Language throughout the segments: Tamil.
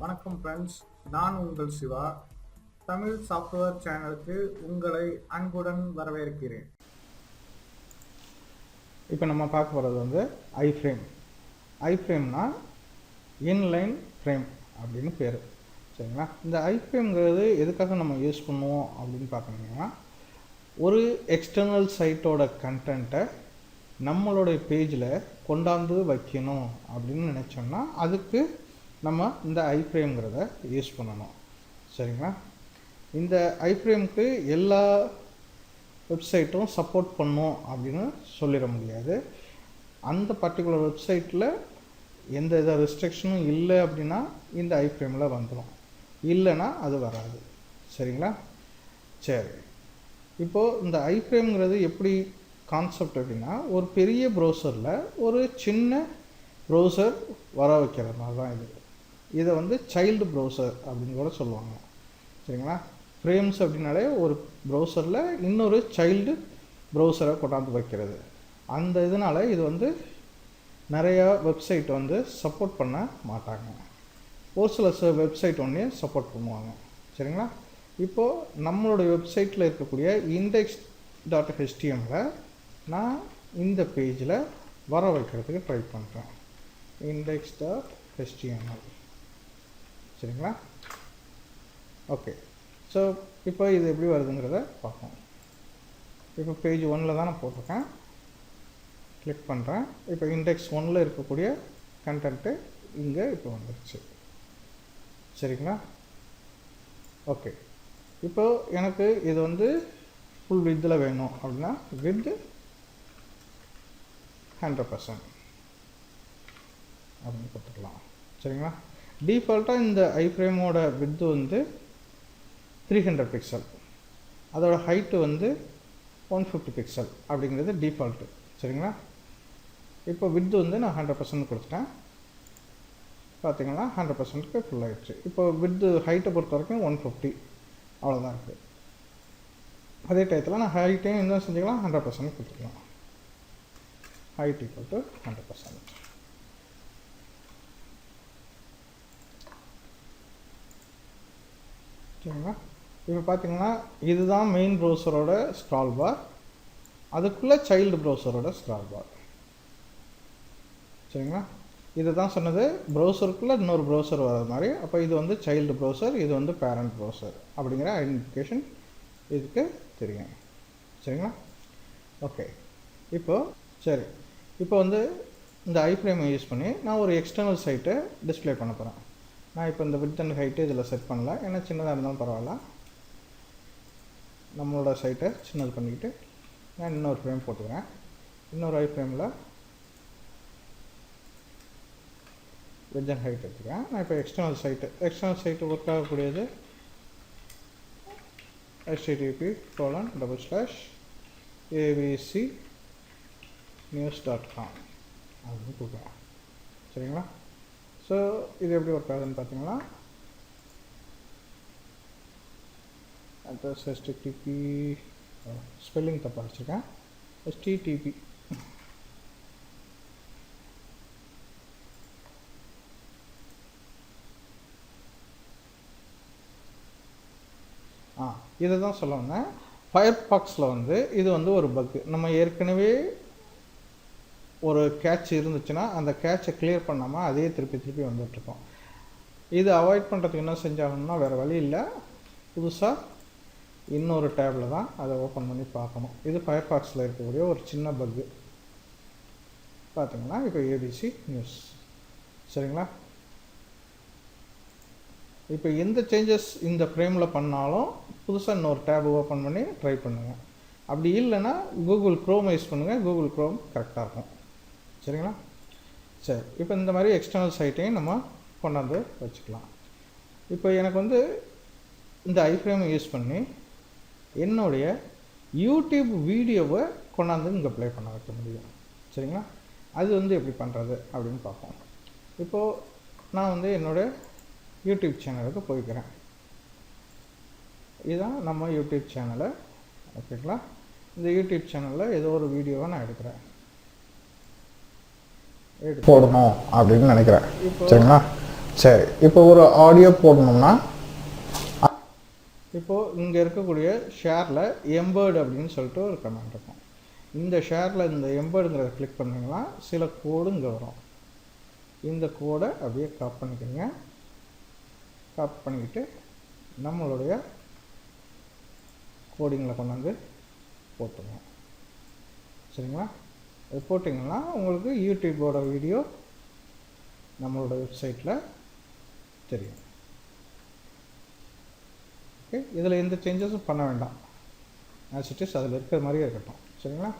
வணக்கம் ஃப்ரெண்ட்ஸ், நான் உங்கள் சிவா. தமிழ் சாஃப்ட்வேர் சேனலுக்கு உங்களை அன்புடன் வரவேற்கிறேன். இப்போ நம்ம பார்க்க போகிறது வந்து ஐஃப்ரேம். ஐஃப்ரேம்னா இன்லைன் ஃப்ரேம் அப்படின்னு பேர். சரிங்களா? இந்த ஐஃப்ரேம்ங்கிறது எதுக்காக நம்ம யூஸ் பண்ணுவோம் அப்படின்னு பார்க்கணுங்கன்னா, ஒரு எக்ஸ்டர்னல் சைட்டோட கண்டென்ட்டை நம்மளுடைய பேஜில் கொண்டாந்து வைக்கணும் அப்படின்னு நினச்சோம்னா அதுக்கு நம்ம இந்த ஐஃப்ரேம்ங்கிறத யூஸ் பண்ணணும். சரிங்களா? இந்த ஐஃப்ரேம்க்கு எல்லா வெப்சைட்டும் சப்போர்ட் பண்ணும் அப்படின்னு சொல்லிட முடியாது. அந்த பர்டிகுலர் வெப்சைட்டில் எந்த வித ரெஸ்ட்ரிக்ஷனும் இல்லை அப்படின்னா இந்த ஐஃப்ரேமில் வந்துடும், இல்லைன்னா அது வராது. சரிங்களா? சரி, இப்போது இந்த ஐஃப்ரேம்ங்கிறது எப்படி கான்செப்ட் அப்படின்னா, ஒரு பெரிய ப்ரௌசரில் ஒரு சின்ன ப்ரௌசர் வர வைக்கிற மாதிரி தான் இது. இதை வந்து சைல்டு ப்ரௌசர் அப்படின்னு கூட சொல்லுவாங்க. சரிங்களா? ஃப்ரேம்ஸ் அப்படின்னாலே ஒரு ப்ரௌசரில் இன்னொரு சைல்டு ப்ரௌசரை கொண்டாந்து வைக்கிறது. அந்த இதனால் இது வந்து நிறையா வெப்சைட் வந்து சப்போர்ட் பண்ண மாட்டாங்க. ஒரு சில வெப்சைட் ஒன்றே சப்போர்ட் பண்ணுவாங்க. சரிங்களா? இப்போது நம்மளுடைய வெப்சைட்டில் இருக்கக்கூடிய index.html நான் இந்த பேஜில் வர வைக்கிறதுக்கு ட்ரை பண்ணுறேன். index.html. சரிங்களா? ஓகே, ஸோ இப்போ இது எப்படி வருதுங்கிறத பார்ப்போம். இப்போ பேஜ் 1ல் தான் நான் போட்டிருக்கேன். கிளிக் பண்ணுறேன். இப்போ இண்டெக்ஸ் 1ல் இருக்கக்கூடிய கண்டென்ட்டு இங்கே இப்போ வந்துடுச்சு. சரிங்களா? ஓகே, இப்போ எனக்கு இது வந்து ஃபுல் வித்தில் வேணும் அப்படின்னா வித் 100% அப்படின்னு கொடுத்துக்கலாம். சரிங்களா? டிஃபால்ட்டாக இந்த ஐஃப்ரேமோட வித்து வந்து 300 பிக்சல், அதோட ஹைட்டு வந்து 150 பிக்சல் அப்படிங்கிறது டிஃபால்ட்டு. சரிங்களா? இப்போ வித்து வந்து நான் 100% கொடுத்துட்டேன். பார்த்தீங்கன்னா 100%க்கு ஃபுல் ஆகிடுச்சு. இப்போ வித்து ஹைட்டை பொறுத்த வரைக்கும் 150 அவ்வளோதான் இருக்குது. அதே டயத்தில் நான் ஹைட்டையும் என்ன செஞ்சுக்கலாம், 100% கொடுத்துக்கலாம். Height equal to 100%. சரிங்களா? இப்போ பார்த்தீங்கன்னா இதுதான் மெயின் ப்ரௌசரோட ஸ்க்ரால் பார், அதுக்குள்ளே சைல்டு ப்ரௌசரோட ஸ்க்ரால் பார். சரிங்களா? இது தான் சொன்னது, ப்ரௌசருக்குள்ளே இன்னொரு ப்ரௌசர் வர மாதிரி. அப்போ இது வந்து சைல்டு ப்ரௌசர், இது வந்து பேரண்ட் ப்ரௌசர் அப்படிங்கிற ஐடென்டிஃபிகேஷன் இதுக்கு தெரியும். சரிங்களா? ஓகே, சரி, இப்போ வந்து இந்த ஐஃப்ரேமை யூஸ் பண்ணி நான் ஒரு எக்ஸ்டர்னல் சைட்டை டிஸ்பிளே பண்ண போகிறேன். நான் இப்போ இந்த வித் அண்ட் ஹைட்டு இதில் செட் பண்ணல, ஏன்னா சின்னதாக இருந்தாலும் பரவாயில்ல. நம்மளோட சைட்டை சின்னது பண்ணிக்கிட்டு நான் இன்னொரு ஃப்ரேம் போட்டுக்கிறேன். இன்னொரு ஐஃப்ரேமில் வித் அண்ட் ஹைட் எடுத்துக்கிறேன். நான் இப்போ எக்ஸ்டர்னல் சைட்டு ஒர்க் ஆகக்கூடியது http://abcnews.com அப்படின்னு கொடுக்குறேன். சரிங்களா? ஸோ இது எப்படி ஒர்க் ஆகுதுன்னு பார்த்தீங்கன்னா, அட்ரஸ் http ஸ்பெல்லிங் தப்பாக வச்சுருக்கேன், http இதை தான் சொல்ல வந்தேன். ஃபயர்பாக்ஸில் வந்து இது வந்து ஒரு பக்கு. நம்ம ஏற்கனவே ஒரு கேட்ச் இருந்துச்சுன்னா அந்த கேட்சை கிளியர் பண்ணாமல் அதே திருப்பி வந்துட்டுருக்கோம். இது அவாய்ட் பண்ணுறதுக்கு என்ன செஞ்சாகணும்னா வேறு வழி இல்லை, புதுசாக இன்னொரு டேபில் தான் அதை ஓப்பன் பண்ணி பார்க்கணும். இது ஃபயர்பாக்ஸில் இருக்கக்கூடிய ஒரு சின்ன பக்கு. பார்த்தீங்கன்னா இப்போ ஏபிசி நியூஸ். சரிங்களா? இப்போ எந்த சேஞ்சஸ் இந்த ஃப்ரேமில் பண்ணாலும் புதுசாக இன்னொரு டேப் ஓப்பன் பண்ணி ட்ரை பண்ணுங்கள். அப்படி இல்லைன்னா கூகுள் க்ரோம் யூஸ் பண்ணுங்கள், கூகுள் க்ரோம் கரெக்டாக இருக்கும். சரிங்களா? சரி, இப்போ இந்த மாதிரி எக்ஸ்டர்னல் சைட்டையும் நம்ம கொண்டாந்து வச்சுக்கலாம். இப்போ எனக்கு வந்து இந்த ஐஃப்ரேமை யூஸ் பண்ணி என்னுடைய யூடியூப் வீடியோவை கொண்டாந்து இங்கே ப்ளே பண்ண வைக்க முடியும். சரிங்களா? அது வந்து எப்படி பண்ணுறது அப்படின்னு பார்ப்போம். இப்போது நான் வந்து என்னோடய யூடியூப் சேனலுக்கு போய்க்கிறேன். இதுதான் நம்ம யூடியூப் சேனலை. ஓகேங்களா? இந்த யூடியூப் சேனலில் ஏதோ ஒரு வீடியோவை நான் எடுக்கிறேன். போடணும் அப்படின்னு நினைக்கிறேன். சரிங்களா? சரி, இப்போ ஒரு ஆடியோ போடணும்னா இப்போது இங்கே இருக்கக்கூடிய ஷேரில் எம்பர்டு அப்படின்னு சொல்லிட்டு ஒரு கமெண்ட் இருக்கும். இந்த ஷேரில் இந்த எம்பர்டுங்கிறத கிளிக் பண்ணிங்கன்னா சில கோடு இங்கே வரும். இந்த கோடை அப்படியே காப்பி பண்ணிக்கோங்க. காப்பி பண்ணிக்கிட்டு நம்மளுடைய கோடிங்கில் கொண்டாந்து போட்டுருவோம். சரிங்களா? அது போட்டிங்கன்னா உங்களுக்கு யூடியூபோட வீடியோ நம்மளோட வெப்சைட்டில் தெரியும். ஓகே, இதில் எந்த சேஞ்சஸும் பண்ண வேண்டாம். ஆஸ் இட் இஸ் அதில் இருக்கிற மாதிரியே இருக்கட்டும். சரிங்களா?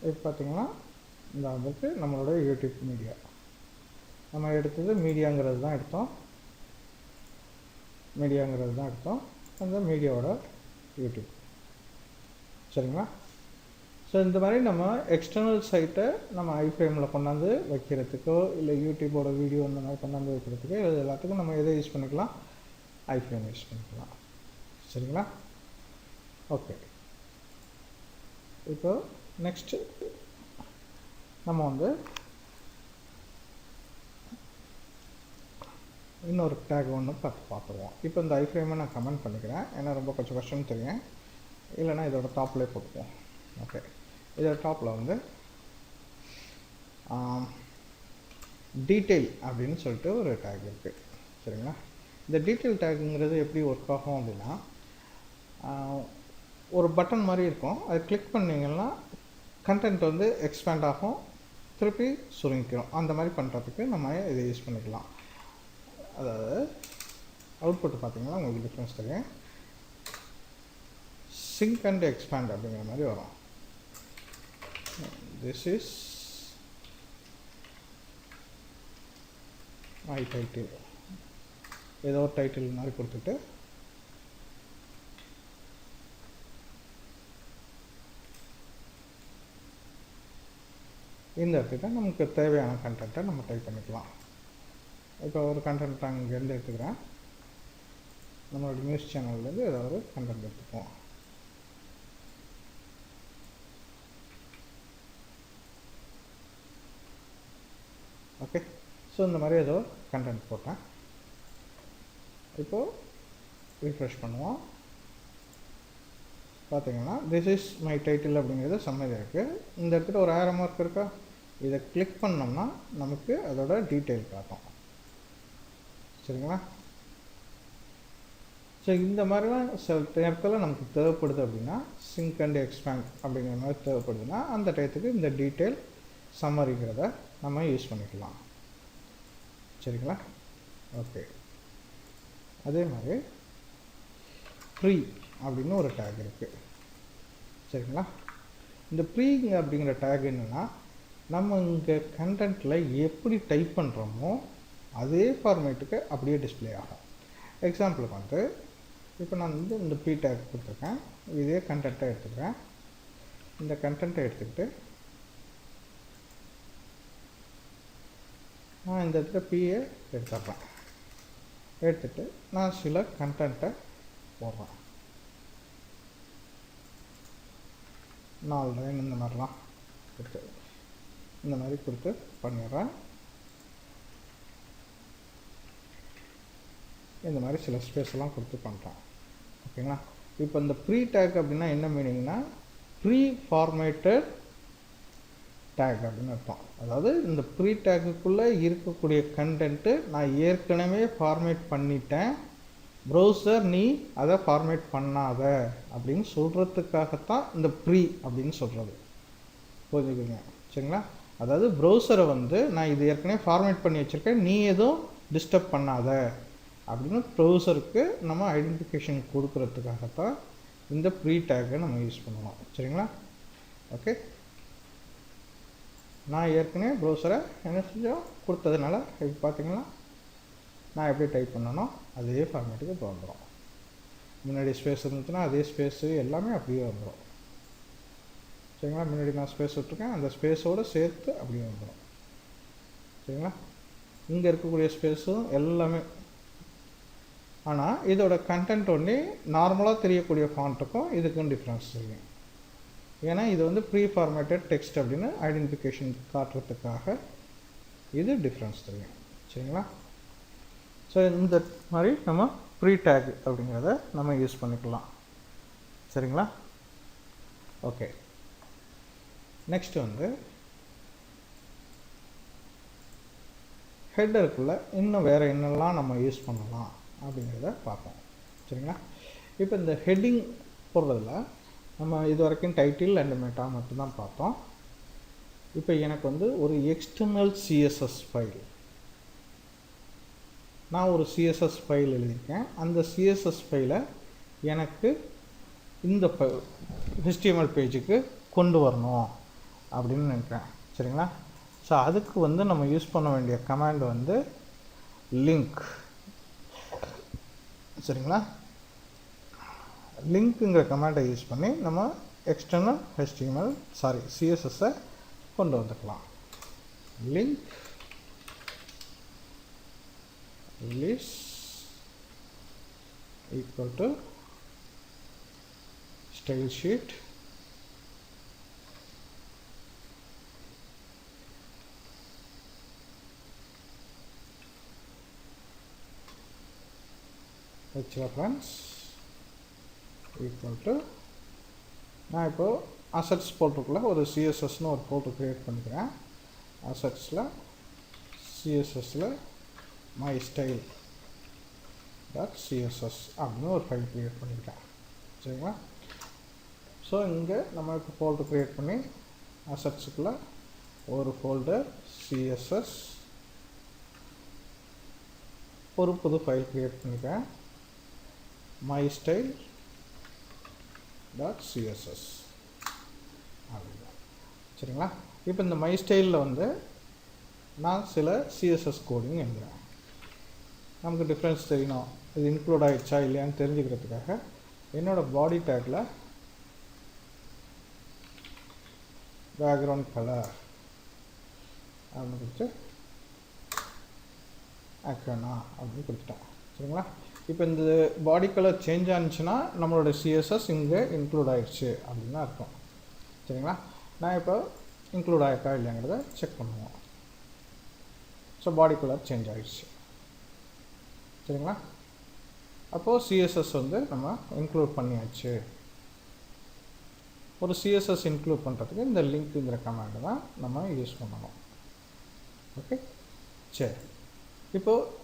இப்போ பார்த்தீங்கன்னா இந்த வந்துட்டு நம்மளோட யூடியூப் மீடியா நம்ம எடுத்தது மீடியாங்கிறது தான் எடுத்தோம். அந்த மீடியாவோட யூடியூப். சரிங்களா? ஸோ இந்த மாதிரி நம்ம எக்ஸ்டர்னல் சைட்டை நம்ம ஐஃப்ரேமில் கொண்டாந்து வைக்கிறதுக்கோ இல்லை யூடியூபோட வீடியோ இந்த மாதிரி கொண்டாந்து வைக்கிறதுக்கோ இது எல்லாத்துக்கும் நம்ம எதை யூஸ் பண்ணிக்கலாம்? ஐஃப்ரேம் யூஸ் பண்ணிக்கலாம். சரிங்களா? ஓகே, இப்போ நெக்ஸ்ட்டு நம்ம வந்து இன்னொரு டேக் ஒன்று பார்த்துருவோம். இப்போ இந்த ஐஃப்ரேமை நான் கமெண்ட் பண்ணிக்கிறேன், ஏன்னா ரொம்ப கொஞ்சம் கஷ்டம் தெரியும். இல்லைனா இதோட டாப்லேயே போட்டுப்போம். ஓகே, இதோட டாப்பில் வந்து டீட்டெயில் அப்படின்னு சொல்லிட்டு ஒரு டேக் இருக்குது. சரிங்களா? இந்த டீட்டெயில் டேக்குங்கிறது எப்படி ஒர்க் ஆகும் அப்படின்னா, ஒரு பட்டன் மாதிரி இருக்கும். அதை கிளிக் பண்ணிங்கன்னா கண்டென்ட் வந்து எக்ஸ்பேண்ட் ஆகும், திருப்பி சுருங்கிக்கிறோம். அந்த மாதிரி பண்ணுறதுக்கு நம்ம இதை யூஸ் பண்ணிக்கலாம். அதாவது அவுட்புட் பார்த்தீங்கன்னா உங்களுக்கு டிஃப்ரென்ஸ் தெரியும். சிங்க் அண்ட் எக்ஸ்பேண்ட் அப்படிங்கிற மாதிரி வரும். திஸ் இஸ் மை டைட்டில், ஏதோ ஒரு டைட்டில் மாதிரி கொடுத்துட்டு இந்த இடத்துல நமக்கு தேவையான கண்டென்ட்டை நம்ம டைப் பண்ணிக்கலாம். இப்போ ஒரு கண்டென்ட் நான் இங்கேருந்து எடுத்துக்கிறேன். நம்மளோட நியூஸ் சேனல்லேருந்து ஏதாவது கண்டென்ட் எடுத்துப்போம். ஓகே, ஸோ இந்த மாதிரி ஏதோ கண்டென்ட் போட்டேன். இப்போது ரீஃப்ரெஷ் பண்ணுவோம். பார்த்தீங்கன்னா திஸ் இஸ் மை டைட்டில் அப்படிங்கிறது சம்மதி இருக்குது. இந்த இடத்துல ஒரு ஆரோ மார்க் இருக்கா, இதை கிளிக் பண்ணோம்னா நமக்கு அதோட டீட்டெயில் காட்டும். சரிங்களா? ஸோ இந்த மாதிரிலாம் சில நேரத்தில் நமக்கு தேவைப்படுது அப்படின்னா, சிங்க் அண்ட் எக்ஸ்பேண்ட் அப்படிங்கிற மாதிரி தேவைப்படுதுன்னா அந்த டயத்துக்கு இந்த டீட்டெயில் சம்மரிங்கிறத நம்ம யூஸ் பண்ணிக்கலாம். சரிங்களா? ஓகே, அதே மாதிரி ப்ரீ அப்படின்னு ஒரு டேக் இருக்குது. சரிங்களா? இந்த ப்ரீ அப்படிங்கிற டேக் என்னென்னா, நம்ம இங்கே கண்டென்ட்டில் எப்படி டைப் பண்ணுறோமோ அதே ஃபார்மேட்டுக்கு அப்படியே டிஸ்பிளே ஆகும். எக்ஸாம்பிளுக்கு வந்து இப்போ நான் வந்து இந்த ப்ரீ டேக் கொடுத்துருக்கேன். இதே கண்டென்ட்டை எடுத்துக்கிறேன். இந்த கண்டென்ட்டை எடுத்துக்கிட்டு நான் இந்த இடத்துல பிஏ எடுத்துடுறேன். எடுத்துகிட்டு நான் சில கண்டென்ட்டை போடுறேன். 4 லைன் இந்த மாதிரிலாம் கொடுத்து இந்த மாதிரி கொடுத்து பண்ணிடுறேன். இந்த மாதிரி சில ஸ்பேஸ் எல்லாம் கொடுத்து பண்ணுறேன். ஓகேங்களா? இப்போ இந்த ப்ரீ டேக் அப்படின்னா என்ன மீனிங்னா, ப்ரீ ஃபார்மேட்டட் டேக் அப்படின்னு அர்த்தம். அதாவது இந்த ப்ரீ டேக்குக்குள்ளே இருக்கக்கூடிய கண்டென்ட்டு நான் ஏற்கனவே ஃபார்மேட் பண்ணிட்டேன், ப்ரௌசர் நீ அதை ஃபார்மேட் பண்ணாத அப்படின்னு சொல்கிறதுக்காகத்தான் இந்த ப்ரீ அப்படின்னு சொல்கிறது. புரிஞ்சுக்கோங்க. சரிங்களா? அதாவது ப்ரௌசரை வந்து நான் இது ஏற்கனவே ஃபார்மேட் பண்ணி வச்சுருக்கேன், நீ எதுவும் டிஸ்டர்ப் பண்ணாத அப்படின்னு ப்ரௌசருக்கு நம்ம ஐடென்டிஃபிகேஷன் கொடுக்கறதுக்காகத்தான் இந்த ப்ரீ டேக்கை நம்ம யூஸ் பண்ணணும். சரிங்களா? ஓகே, நான் ஏற்கனவே ப்ரௌசரை என்ன செஞ்சோம் கொடுத்ததுனால இப்போ பார்த்தீங்கன்னா நான் எப்படி டைப் பண்ணனோ அதே ஃபார்மேட்டுக்கு இப்போ வந்துடும். முன்னாடி ஸ்பேஸ் இருந்துச்சுன்னா அதே ஸ்பேஸு எல்லாமே அப்படியே வந்துடும். சரிங்களா? முன்னாடி நான் ஸ்பேஸ் விட்டுருக்கேன், அந்த ஸ்பேஸோடு சேர்த்து அப்படியே வந்துடும். சரிங்களா? இங்கே இருக்கக்கூடிய ஸ்பேஸும் எல்லாமே. ஆனால் இதோட கண்டென்ட் ஒன்று நார்மலாக தெரியக்கூடிய ஃபாண்ட்டுக்கும் இதுக்கும் டிஃப்ரென்ஸ் தெரியும். ஏன்னா இது வந்து ப்ரீ ஃபார்மேட்டட் டெக்ஸ்ட் அப்படின்னு ஐடென்டிஃபிகேஷன் காட்டுறதுக்காக இது டிஃப்ரென்ஸ் தெரியும். சரிங்களா? ஸோ இந்த மாதிரி நம்ம ப்ரீ டேக் அப்படிங்கிறத நம்ம யூஸ் பண்ணிக்கலாம். சரிங்களா? ஓகே, நெக்ஸ்ட் வந்து ஹெட்டருக்குள்ளே இன்னும் வேறு என்னெல்லாம் நம்ம யூஸ் பண்ணலாம் அப்படிங்கிறத பார்ப்போம். சரிங்களா? இப்போ இந்த ஹெட்டிங் போடுறதுல நம்ம இது வரைக்கும் டைட்டில் அண்ட் மெட்டா மட்டும்தான் பார்த்தோம். இப்போ எனக்கு வந்து ஒரு எக்ஸ்டர்னல் சிஎஸ்எஸ் ஃபைல், நான் ஒரு சிஎஸ்எஸ் ஃபைல் எழுதியிருக்கேன். அந்த சிஎஸ்எஸ் ஃபைலை எனக்கு இந்த HTML பேஜுக்கு கொண்டு வரணும் அப்படின்னு நினைக்கிறேன். சரிங்களா? ஸோ அதுக்கு வந்து நம்ம யூஸ் பண்ண வேண்டிய கமாண்ட் வந்து லிங்க். சரிங்களா? லிங்க்குங்கிற கமாண்டை யூஸ் பண்ணி நம்ம எக்ஸ்டர்னல் சிஎஸ்எஸ்ஸை கொண்டு வந்துக்கலாம். Link list equal to style sheet reference equal to, நான் இப்போ அசட்ஸ் போல்டருக்குள்ள ஒரு சிஎஸ்எஸ்னு ஒரு போல்டர் க்ரியேட் பண்ணிக்கிறேன். அசட்ஸில் சிஎஸ்எஸில் மை ஸ்டைல் டாட் சிஎஸ்எஸ் அப்படின்னு ஒரு ஃபைல் க்ரியேட் பண்ணிக்கிறேன். சரிங்களா? ஸோ இங்கே நம்ம இப்போ ஃபோல்டர் க்ரியேட் பண்ணி அசட்ஸுக்குள்ளே ஒரு ஃபோல்டர் சிஎஸ்எஸ் ஒரு புது ஃபைல் க்ரியேட் பண்ணிக்கிறேன். மை ஸ்டைல் டாட் சிஎஸ்எஸ் அப்படின்னா. சரிங்களா? இப்போ இந்த மை ஸ்டைலில் வந்து நான் சில சிஎஸ்எஸ் கோடிங் எழுதுகிறேன். நமக்கு டிஃப்ரென்ஸ் தெரியணும், இது இன்க்ளூட் ஆகிடுச்சா இல்லையான்னு தெரிஞ்சுக்கிறதுக்காக என்னோடய பாடி டேக்கில் பேக்ரவுண்ட் கலர் அப்படின்னு கொடுத்து ஆக்கனா அப்படின்னு கொடுத்துட்டேன். சரிங்களா? இப்போ இந்த பாடி கலர் சேஞ்ச் ஆனிச்சுன்னா நம்மளோட சிஎஸ்எஸ் இங்கே இன்க்ளூட் ஆகிடுச்சு அப்படின்னு அர்த்தம். சரிங்களா? நான் இப்போ இன்க்ளூட் ஆகிருக்கா இல்லைங்கிறத செக் பண்ணுவோம். ஸோ பாடி கலர் சேஞ்ச் ஆகிடுச்சு. சரிங்களா? அப்போது சிஎஸ்எஸ் வந்து நம்ம இன்க்ளூட் பண்ணியாச்சு. ஒரு சிஎஸ்எஸ் இன்க்ளூட் பண்ணுறதுக்கு இந்த லிங்க்குங்கிற கமாண்டை தான் நம்ம யூஸ் பண்ணணும். ஓகே, சரி. இப்போது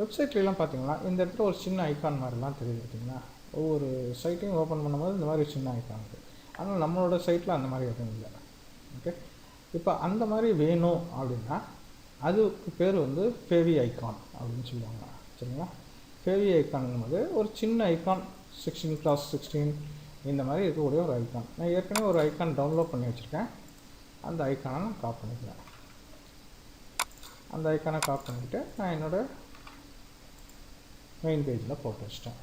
வெப்சைட்லாம் பார்த்தீங்கன்னா இந்த இடத்துல ஒரு சின்ன ஐக்கான் மாதிரிலாம் தெரியுது. பார்த்தீங்கன்னா ஒவ்வொரு சைட்டையும் ஓப்பன் பண்ணும்போது இந்த மாதிரி சின்ன ஐக்கான் இருக்குது. ஆனால் நம்மளோட சைட்டில் அந்த மாதிரி எதுவும் இல்லை. ஓகே, இப்போ அந்த மாதிரி வேணும் அப்படின்னா அதுக்கு பேர் வந்து ஃபேவி ஐக்கான் அப்படின்னு சொல்லுவாங்க. சரிங்களா? ஃபேவி ஐக்கானுங்கும்போது ஒரு சின்ன ஐக்கான் 16x16 இந்த மாதிரி இருக்கக்கூடிய ஒரு ஐக்கான். நான் ஏற்கனவே ஒரு ஐக்கான் டவுன்லோட் பண்ணி வச்சுருக்கேன். அந்த ஐக்கானை நான் காப்பி பண்ணிக்கிறேன். அந்த ஐக்கானை காப்பி பண்ணிவிட்டு நான் என்னோடய மெயின் பேஜில் போட்டு வச்சிட்டேன்.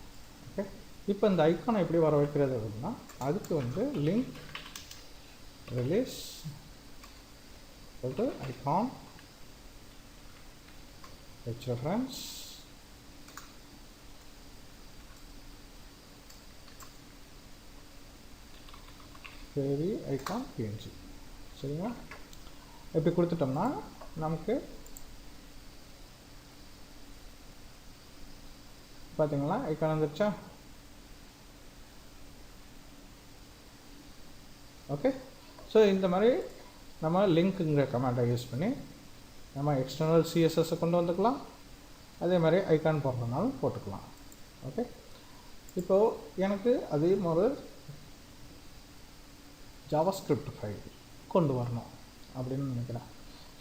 ஓகே, இப்போ இந்த ஐக்கானை எப்படி வர வைக்கிறது அப்படின்னா அதுக்கு வந்து link release icon reference favicon PNG. சரிங்களா? இப்படி கொடுத்துட்டோம்னா நமக்கு பார்த்தீங்களா ஐக்கான் வந்துருச்சா? ஓகே, ஸோ இந்த மாதிரி நம்ம லிங்க்குங்கிற கமாண்டை யூஸ் பண்ணி நம்ம எக்ஸ்டர்னல் சிஎஸ்எஸ்ஸை கொண்டு வந்துக்கலாம். அதே மாதிரி ஐக்கான் போடுறதுனாலும் போட்டுக்கலாம். ஓகே, இப்போது எனக்கு அதே மாதிரி ஜாவாஸ்கிரிப்ட் ஃபைல் கொண்டு வரணும் அப்படின்னு நினைக்கிறேன்.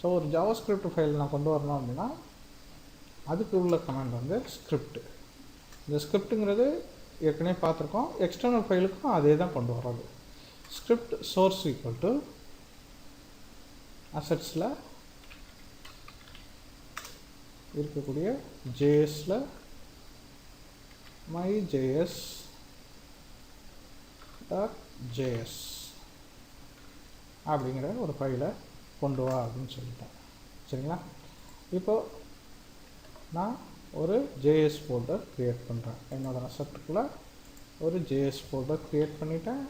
ஸோ ஒரு ஜாவாஸ்கிரிப்ட் ஃபைல் நான் கொண்டு வரணும் அப்படின்னா அதுக்கு உள்ள கமாண்ட் வந்து ஸ்கிரிப்ட். இந்த ஸ்கிரிப்டுங்கிறது ஏற்கனவே பார்த்துருக்கோம். எக்ஸ்டர்னல் ஃபைலுக்கும் அதே தான் கொண்டு வர்றது. ஸ்கிரிப்ட் சோர்ஸ் ஈக்குவல் டு அசட்ஸில் இருக்கக்கூடிய ஜேஎஸில் மை ஜேஎஸ் டாட் ஜேஎஸ் அப்படிங்கிற ஒரு ஃபைலை கொண்டு வா அப்படின்னு சொல்லிட்டேன். சரிங்களா? இப்போது நான் ஒரு ஜேஎஸ் ஃபோல்டர் க்ரியேட் பண்ணுறேன். என்னோடய அசெட்டுக்குள்ளே ஒரு ஜேஎஸ் ஃபோல்டர் க்ரியேட் பண்ணிவிட்டேன்.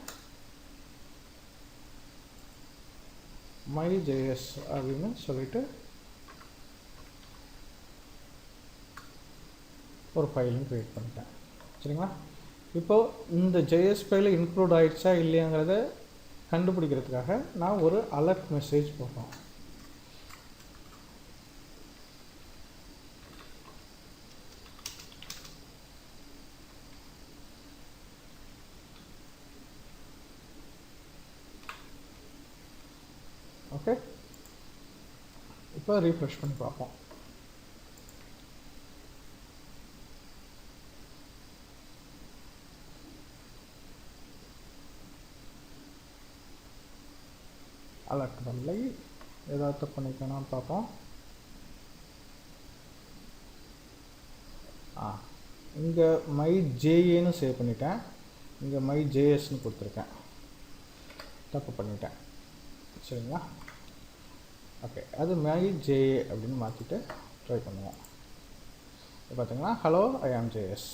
மை.js அப்படின்னு சொல்லிட்டு ஒரு ஃபைலும் க்ரியேட் பண்ணிட்டேன். சரிங்களா? இப்போது இந்த ஜேஎஸ் ஃபைல் இன்க்ளூட் ஆகிடுச்சா இல்லையாங்கிறத கண்டுபிடிக்கிறதுக்காக நான் ஒரு அலர்ட் மெசேஜ் போடுறோம். ஓகே, இப்போ ரீஃப்ரெஷ் பண்ணி பார்ப்போம். அலர்ட் பண்ணலை, ஏதாவது தப்பு பண்ணிக்கணும்னு பார்ப்போம். இங்கே மை.jன்னு சேவ் பண்ணிட்டேன், இங்கே மை.jsன்னு கொடுத்துருக்கேன், தப்பு பண்ணிட்டேன். சரிங்களா? ஓகே, அது மை.ja அப்படின்னு மாற்றிட்டு ட்ரை பண்ணுவோம். பார்த்தீங்களா, ஹலோ ஐ ஆம் ஜேஎஸ்.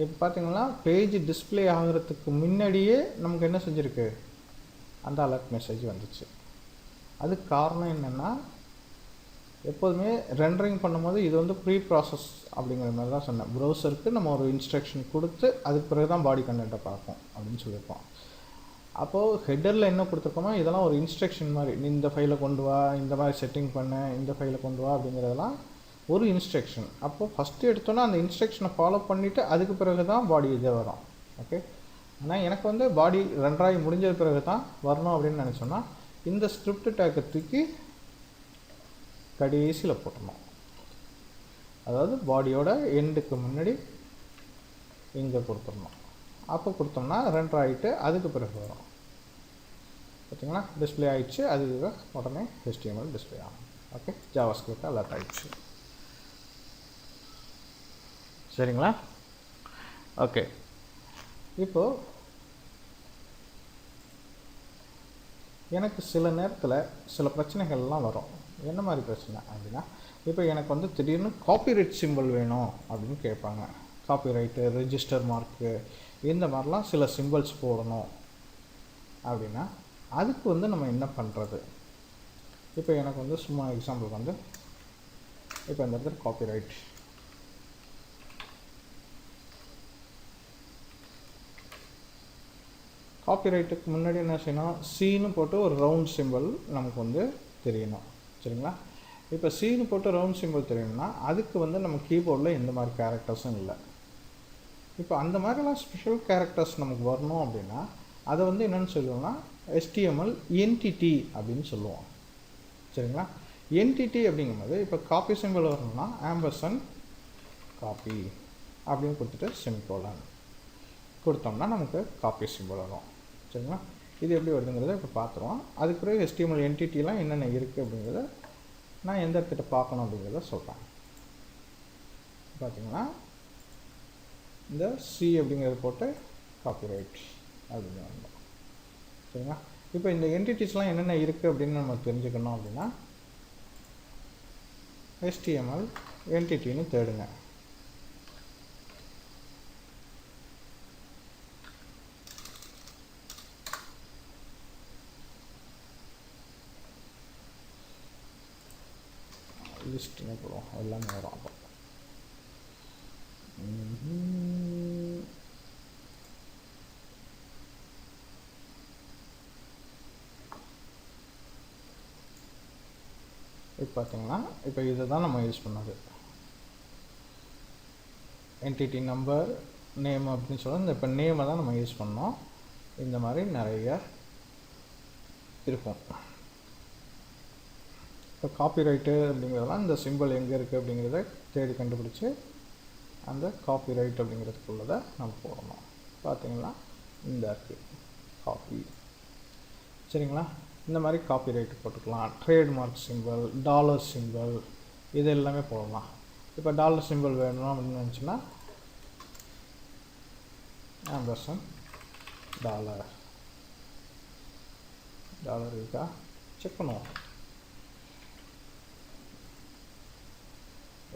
இப்போ பார்த்தீங்கன்னா பேஜ் டிஸ்பிளே ஆகிறதுக்கு முன்னாடியே நமக்கு என்ன செஞ்சுருக்கு, அந்த அலர்ட் மெசேஜ் வந்துச்சு. அதுக்கு காரணம் என்னென்னா, எப்போதுமே ரெண்டரிங் பண்ணும்போது இது வந்து ப்ரீ ப்ராசஸ் அப்படிங்கிற மாதிரி தான் சொன்னேன். ப்ரௌசருக்கு நம்ம ஒரு இன்ஸ்ட்ரக்ஷன் கொடுத்து அதுக்கு பிறகு தான் பாடி கண்டென்ட்டை பார்ப்போம் அப்படின்னு சொல்லியிருக்கோம். அப்போது ஹெட்டரில் என்ன கொடுத்துருக்கோமோ இதெல்லாம் ஒரு இன்ஸ்ட்ரக்ஷன் மாதிரி, நீ இந்த ஃபைலை கொண்டு வா, இந்த மாதிரி செட்டிங் பண்ண, இந்த ஃபைலை கொண்டு வா அப்படிங்கிறதெல்லாம் ஒரு இன்ஸ்ட்ரக்ஷன். அப்போது ஃபஸ்ட்டு எடுத்தோன்னா அந்த இன்ஸ்ட்ரக்ஷனை ஃபாலோ பண்ணிவிட்டு அதுக்கு பிறகு தான் பாடி இதே வரும். ஓகே, ஆனால் எனக்கு வந்து பாடி ரெண்டராகி முடிஞ்ச பிறகு தான் வரணும் அப்படின்னு நினச்சோன்னா இந்த ஸ்கிரிப்ட் டேக்கை தூக்கி கடைசியில் போட்டணும். அதாவது பாடியோட எண்டுக்கு முன்னாடி இங்கே கொடுத்துடணும். அப்போ கொடுத்தோம்னா ரெண்டர் ஆகிட்டு அதுக்கு பிறகு வரும். பார்த்தீங்களா, டிஸ்பிளே ஆகிடுச்சு, அதுக்கு உடனே HTML டிஸ்பிளே ஆகும். ஓகே, ஜாவாஸ்கிரிப்ட் அலர்ட் ஆகிடுச்சு. சரிங்களா? ஓகே, இப்போது எனக்கு சில நேரத்தில் சில பிரச்சனைகள்லாம் வரும். என்ன மாதிரி பிரச்சனை அப்படின்னா, இப்போ எனக்கு வந்து திடீர்னு காப்பிரைட் சிம்பிள் வேணும் அப்படின்னு கேட்பாங்க. காப்பிரைட்டு, ரெஜிஸ்டர் மார்க்கு, இந்த மாதிரிலாம் சில சிம்பிள்ஸ் போடணும் அப்படின்னா அதுக்கு வந்து நம்ம என்ன பண்ணுறது? இப்போ எனக்கு வந்து சும்மா எக்ஸாம்பிள் வந்து இப்போ இந்த இடத்துல காப்பிரைட், காப்பிரைட்டுக்கு முன்னாடி என்ன செய்யணும், சீனு போட்டு ஒரு ரவுண்ட் சிம்பிள் நமக்கு வந்து தெரியணும். சரிங்களா? இப்போ சீனு போட்டு ரவுண்ட் சிம்பிள் தெரியணும்னா அதுக்கு வந்து நம்ம கீபோர்டில் எந்த மாதிரி கேரக்டர்ஸும் இல்லை. இப்போ அந்த மாதிரிலாம் ஸ்பெஷல் கேரக்டர்ஸ் நமக்கு வரணும் அப்படின்னா அதை வந்து என்னென்னு சொல்லுவோம்னா HTML என்டிட்டி அப்படின்னு சொல்லுவோம். சரிங்களா? என்டிட்டி அப்படிங்கும்போது இப்போ காப்பி சிம்பிள் வரணும்னா ஆம்பர்சன் காப்பி அப்படின்னு கொடுத்துட்டு செமிகோலன் கொடுத்தோம்னா நமக்கு காப்பி சிம்பிள் வரும். சரிங்களா? இது எப்படி வருதுங்கிறத இப்போ பார்த்துருவோம். அதுக்கு பிறகு HTML என்டிட்டிலாம் என்னென்ன இருக்குது அப்படிங்கிறத நான் எந்த இடத்துல பார்க்கணும் அப்படிங்கிறத சொல்கிறேன். பார்த்தீங்கன்னா இந்த சி அப்படிங்கிறது போட்டு காப்பிரைட் அப்படின்னு வந்தோம். சரிங்களா? இப்போ இந்த என்டிட்டிஸ்லாம் என்னென்ன இருக்குது அப்படின்னு நம்ம தெரிஞ்சுக்கணும் அப்படின்னா HTML என்டிட்டின்னு தேடுங்க. லிஸ்ட்னே போடுவோம், எல்லாமே வரும். அப்போ இப்போ பார்த்தீங்கன்னா இப்போ இதை தான் நம்ம யூஸ் பண்ணது. என்டிட்டி நம்பர், நேம் அப்படின்னு சொல்ல இந்த இப்போ நேமை தான் நம்ம யூஸ் பண்ணோம். இந்த மாதிரி நிறைய இருக்கும். இப்போ காப்பிரைட்டு அப்படிங்கிறதெல்லாம் இந்த சிம்பிள் எங்கே இருக்குது அப்படிங்கிறத தேடி கண்டுபிடிச்சி அந்த காப்பிரைட் அப்படிங்கிறதுக்குள்ளதை நம்ம போடணும். பார்த்தீங்களா, இந்த இருக்குது காப்பி. சரிங்களா? இந்த மாதிரி காப்பிரைட் போட்டுக்கலாம். ட்ரேட்மார்க் சிம்பிள், டாலர் சிம்பிள், இது எல்லாமே போடலாம். இப்போ டாலர் சிம்பிள் வேணும் அப்படின்னு நினச்சின்னா ஆம்பர்சன் டாலர் டாலர் இருக்கா செக் பண்ணுவோம்.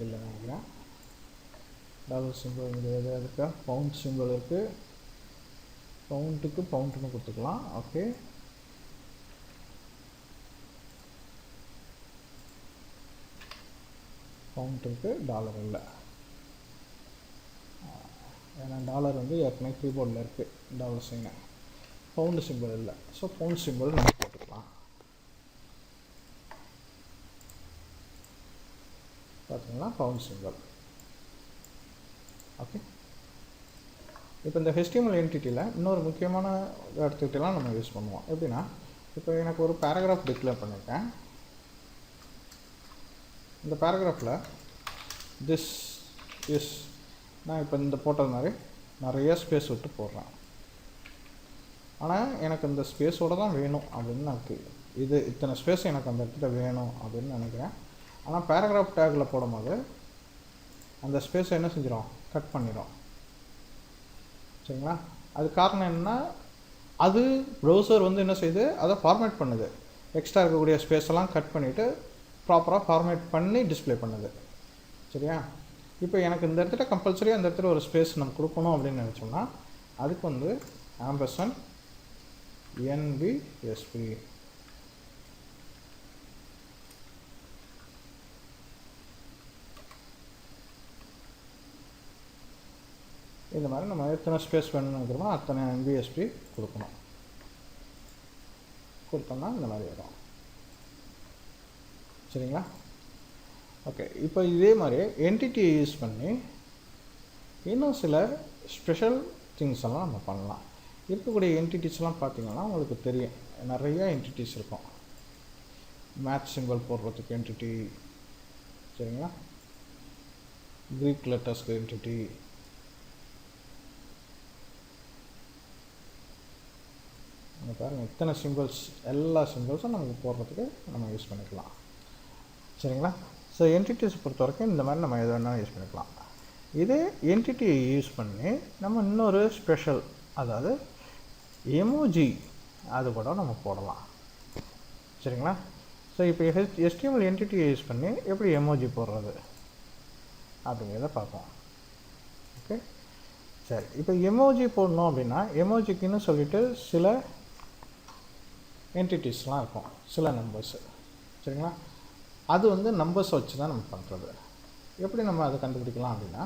இல்லை நினைக்கிறேன். டாலர் சிம்பிள் இங்கே எதாவது இருக்கா? பவுண்ட் சிம்பிள் இருக்குது. பவுண்டுக்கு பவுண்டுன்னு கொடுத்துக்கலாம். ஓகே, பவுண்ட் இருக்குது, டாலர் இல்லை. ஏன்னா டாலர் வந்து ஏற்கனவே கீபோர்டில் இருக்குது டாலர் சைனை. பவுண்டு சிம்பிள் இல்லை. ஸோ பவுண்ட் சிம்பிள் நம்ம போட்டுக்கலாம். பார்த்தீங்கன்னா பவுண்ட் சிம்பிள். ஓகே, இப்போ இந்த HTML என்டிட்டியில் இன்னொரு முக்கியமான எடுத்துக்கிட்டலாம் நம்ம யூஸ் பண்ணுவோம். எப்படின்னா, இப்போ எனக்கு ஒரு பேராகிராஃப் டிக்ளேர் பண்ணியிருக்கேன். இந்த பேராகிராஃபில் திஸ் இஸ், நான் இப்போ இந்த போட்டது மாதிரி நிறைய ஸ்பேஸ் விட்டு போடுறேன். ஆனால் எனக்கு இந்த ஸ்பேஸோடு தான் வேணும் அப்படின்னு எனக்கு இது இத்தனை ஸ்பேஸ் எனக்கு அந்த இடத்துல வேணும் அப்படின்னு நினைக்கிறேன். ஆனால் பேராகிராஃப் டேக்கில் போடும்போது அந்த ஸ்பேஸை என்ன செஞ்சிடும்? கட் பண்ணிடும். சரிங்களா? அது காரணம் என்னென்னா, அது ப்ரௌசர் வந்து என்ன செய்யுது, அதை ஃபார்மேட் பண்ணுது. எக்ஸ்ட்ரா இருக்கக்கூடிய ஸ்பேஸெல்லாம் கட் பண்ணிவிட்டு ப்ராப்பராக ஃபார்மேட் பண்ணி டிஸ்பிளே பண்ணுது. சரியா? இப்போ எனக்கு இந்த இடத்துல கம்பல்சரி அந்த இடத்துல ஒரு ஸ்பேஸ் நம்ம கொடுக்கணும் அப்படின்னு நினச்சோம்னா அதுக்கு வந்து ஆம்பர்சன் NBSP இந்த மாதிரி நம்ம எத்தனை ஸ்பேஸ் வேணும்னு நினைக்கிறோமோ அத்தனை NBSP கொடுக்கணும். கொடுத்தோம்னா இந்த மாதிரி வரும். சரிங்களா? ஓகே, இப்போ இதே மாதிரி என்டிட்டியை யூஸ் பண்ணி இன்னும் சில ஸ்பெஷல் திங்ஸ் எல்லாம் நம்ம பண்ணலாம். இருக்கக்கூடிய என்டிட்டிஸ்லாம் பார்த்திங்கன்னா உங்களுக்கு தெரியும், நிறையா என்டிட்டிஸ் இருக்கும். மேட்ச் சிம்பிள் போடுறதுக்கு என்டிட்டி, சரிங்களா, க்ரீக் லெட்டர்ஸ்க்கு என்டிட்டி, நம்ம பாருங்கள் இத்தனை சிம்பிள்ஸ், எல்லா சிம்பிள்ஸும் நமக்கு போடுறதுக்கு நம்ம யூஸ் பண்ணிக்கலாம். சரிங்களா? ஸோ என்டிட்டிஸ் பொறுத்த வரைக்கும் இந்த மாதிரி நம்ம எது வேணாலும் யூஸ் பண்ணிக்கலாம். இதே என்டிட்டியை யூஸ் பண்ணி நம்ம இன்னொரு ஸ்பெஷல், அதாவது எமோஜி, அது கூட நம்ம போடலாம். சரிங்களா? ஸோ இப்போ HTML என்டிட்டியை யூஸ் பண்ணி எப்படி எமோஜி போடுறது அப்படிங்கிறத பார்ப்போம். ஓகே, சரி. இப்போ எமோஜி போடணும் அப்படின்னா எமோஜிக்குன்னு சொல்லிட்டு சில என்டிட்டிஸ்லாம் இருக்கும், சில நம்பர்ஸு. சரிங்களா? அது வந்து நம்பர்ஸ் வச்சு தான் நம்ம பண்ணுறது. எப்படி நம்ம அதை கண்டுபிடிக்கலாம் அப்படின்னா,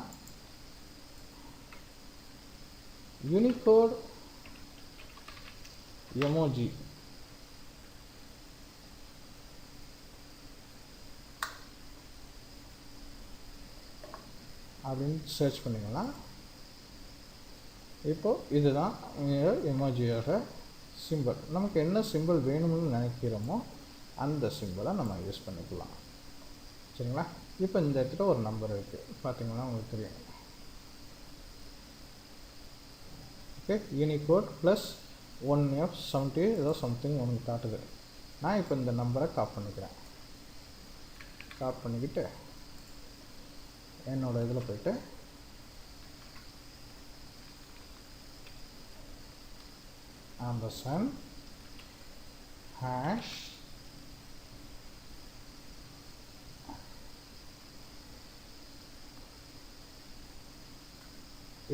யூனிகோட் எமோஜி அப்படின்னு சர்ச் பண்ணிங்கன்னா இப்போது இதுதான் எமோஜியோட சிம்பிள். நமக்கு என்ன சிம்பிள் வேணும்னு நினைக்கிறோமோ அந்த சிம்பிளை நம்ம யூஸ் பண்ணிக்கலாம். சரிங்களா? இப்போ இந்த இடத்துல ஒரு நம்பர் இருக்குது, பார்த்தீங்கன்னா உங்களுக்கு தெரியும். ஓகே, யூனிகோட் ப்ளஸ் 1F70 ஏதோ சம்திங் ஒன்று காட்டுது. நான் இப்போ இந்த நம்பரை காப்பி பண்ணிக்கிறேன். காப்பி பண்ணிக்கிட்டு என்னோடய இதில் போய்ட்டு ஆம்பர்சன் ஹேஷ்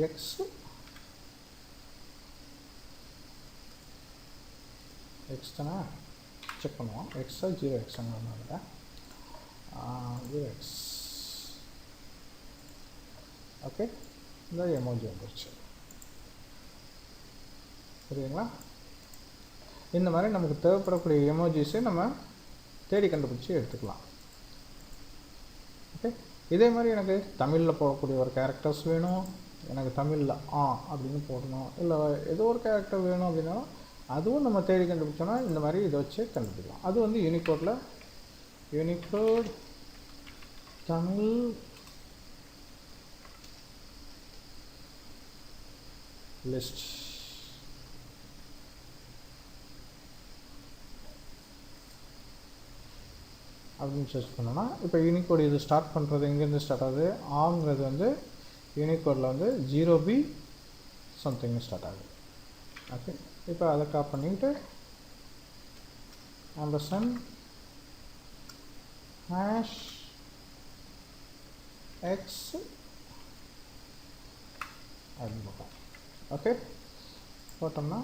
x தானே செக் பண்ணுவோம். எக்ஸா 0x அங்கே 0x. ஓகே, இந்த எமோஜி வந்துருச்சு. சரிங்களா? இந்த மாதிரி நமக்கு தேவைப்படக்கூடிய எமோஜிஸை நம்ம தேடி கண்டுபிடிச்சி எடுத்துக்கலாம். ஓகே, இதே மாதிரி எனக்கு தமிழில் போடக்கூடிய ஒரு கேரக்டர்ஸ் வேணும், எனக்கு தமிழில் அப்படின்னு போடணும், இல்லை ஏதோ ஒரு கேரக்டர் வேணும் அப்படின்னாலும் அதுவும் நம்ம தேடி கண்டுபிடிச்சோன்னா இந்த மாதிரி இதை வச்சு கண்டுபிடிக்கலாம். அது வந்து யூனிகோடில் யூனிகோட் தமிழ் லிஸ்ட் அப்படின்னு சர்ச் பண்ணோன்னா இப்போ யூனிகோடு இது ஸ்டார்ட் பண்ணுறது எங்கேருந்து ஸ்டார்ட் ஆகுது? ஆங்கிறது வந்து யூனிகோடில் வந்து 0B சம்திங் ஸ்டார்ட் ஆகுது. ஓகே, இப்போ அதை காப்பி பண்ணிக்கிட்டு ampersand hash x அப்படின்னு போட்டோம். ஓகே, போட்டோம்னா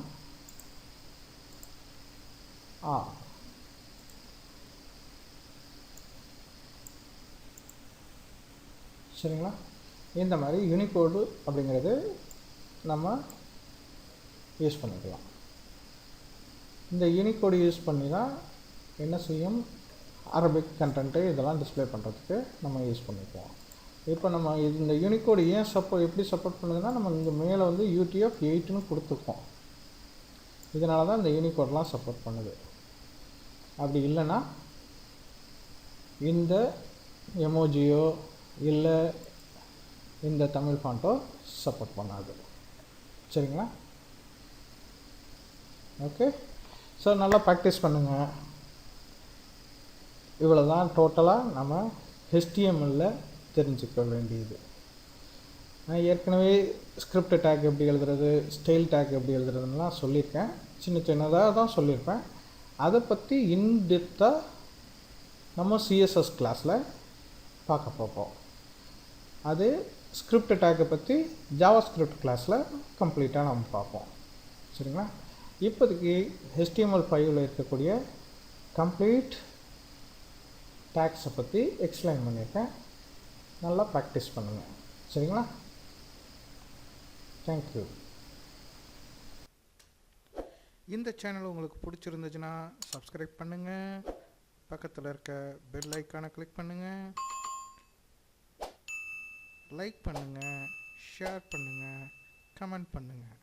சரிங்களா. இந்த மாதிரி யூனிகோடு அப்படிங்கிறது நம்ம யூஸ் பண்ணிக்கலாம். இந்த யூனிகோடு யூஸ் பண்ணி தான் என்ன செய்யும், அரபிக் கண்டென்ட்டு இதெல்லாம் டிஸ்பிளே பண்ணுறதுக்கு நம்ம யூஸ் பண்ணிக்குவோம். இப்போ நம்ம இந்த யூனிகோடு ஏன் எப்படி சப்போர்ட் பண்ணுதுன்னா, நம்ம இங்கே மேலே வந்து UTF-8ன்னு கொடுத்துருக்கோம். இதனால தான் இந்த யூனிகோடெலாம் சப்போர்ட் பண்ணுது. அப்படி இல்லைன்னா இந்த எமோஜியோ இல்லை இந்த தமிழ் ஃபாண்ட்டோ சப்போர்ட் பண்ணாது. சரிங்களா. ஓகே, ஸோ நல்லா ப்ராக்டிஸ் பண்ணுங்கள். இவ்வளோ தான் டோட்டலாக நம்ம HTML தெரிஞ்சுக்க வேண்டியது. நான் ஏற்கனவே ஸ்கிரிப்ட் டேக் எப்படி எழுதுறது, ஸ்டைல் டேக் எப்படி எழுதுறதுலாம் சொல்லியிருக்கேன். சின்னதாக தான் சொல்லியிருப்பேன். அதை பற்றி இன்டெப்த்தாக நம்ம CSS கிளாஸில் பார்க்க போகிறோம். அது ஸ்கிரிப்ட் டேக்கை பற்றி ஜாவா ஸ்கிரிப்ட் கிளாஸில் கம்ப்ளீட்டாக நம்ம பார்ப்போம். சரிங்களா. இப்போதைக்கு HTML5ல் இருக்கக்கூடிய கம்ப்ளீட் டேக்ஸை பற்றி எக்ஸ்பிளைன் பண்ணியிருக்கேன். நல்லா ப்ராக்டிஸ் பண்ணுங்கள். சரிங்களா. தேங்க்யூ. இந்த சேனல் உங்களுக்கு பிடிச்சிருந்துச்சுன்னா சப்ஸ்கிரைப் பண்ணுங்கள். பக்கத்தில் இருக்க பெல் ஐக்கானை கிளிக் பண்ணுங்கள். லைக் பண்ணுங்கள், ஷேர் பண்ணுங்கள், கமெண்ட் பண்ணுங்கள்.